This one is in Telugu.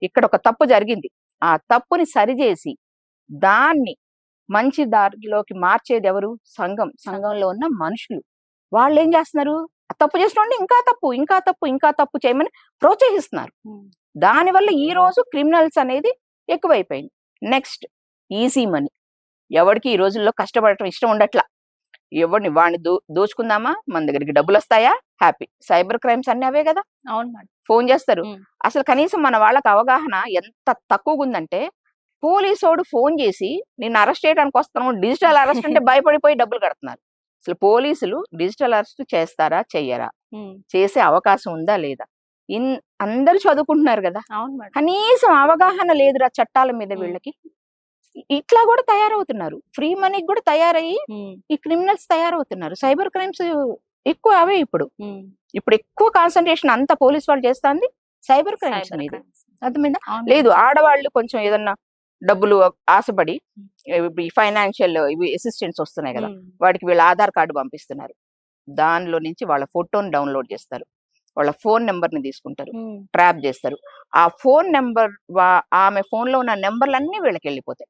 ఇక్కడ ఒక తప్పు జరిగింది, ఆ తప్పుని సరిచేసి దాన్ని మంచి దారిలోకి మార్చేది ఎవరు? సంఘంలో ఉన్న మనుషులు. వాళ్ళు ఏం చేస్తున్నారు? ఆ తప్పు చేసిన ఇంకా తప్పు, ఇంకా తప్పు, ఇంకా తప్పు చేయమని ప్రోత్సహిస్తున్నారు. దానివల్ల ఈ రోజు క్రిమినల్స్ అనేది ఎక్కువైపోయింది. Next, easy money. ఎవరికి ఈ రోజుల్లో కష్టపడటం ఇష్టం ఉండట్లా. ఎవరిని వాడిని దోచుకుందామా, మన దగ్గరికి డబ్బులు వస్తాయా, హ్యాపీ. సైబర్ క్రైమ్స్ అన్ని అవే కదా. అవును మేడం. ఫోన్ చేస్తారు. అసలు కనీసం మన వాళ్ళకి అవగాహన ఎంత తక్కువగా ఉందంటే, పోలీసోడు ఫోన్ చేసి నిన్ను అరెస్ట్ చేయడానికి వస్తాను, డిజిటల్ అరెస్ట్ అంటే భయపడిపోయి డబ్బులు కడుతున్నారు. అసలు పోలీసులు డిజిటల్ అరెస్ట్ చేస్తారా, చెయ్యరా, చేసే అవకాశం ఉందా లేదా? అందరూ చదువుకుంటున్నారు కదా, కనీసం అవగాహన లేదురా చట్టాల మీద వీళ్ళకి. ఇట్లా కూడా తయారవుతున్నారు. ఫ్రీ మనీకి కూడా తయారయ్యి ఈ క్రిమినల్స్ తయారవుతున్నారు. సైబర్ క్రైమ్స్ ఎక్కువ అవే. ఇప్పుడు ఎక్కువ కాన్సన్ట్రేషన్ అంతా పోలీస్ వాళ్ళు చేస్తుంది సైబర్ క్రైమ్స్ అనేది. అర్థమైందా? లేదు, ఆడవాళ్ళు కొంచెం ఏదన్నా డబ్బులు ఆశపడి ఈ ఫైనాన్షియల్ ఇవి అసిస్టెంట్స్ వస్తున్నాయి కదా, వాడికి వీళ్ళ ఆధార్ కార్డు పంపిస్తున్నారు. దానిలో నుంచి వాళ్ళ ఫోటోని డౌన్లోడ్ చేస్తారు, వాళ్ళ ఫోన్ నెంబర్ ని తీసుకుంటారు, ట్రాప్ చేస్తారు. ఆ ఫోన్ నెంబర్, ఆమె ఫోన్ లో ఉన్న నెంబర్లన్నీ వీళ్ళకి వెళ్ళిపోతాయి.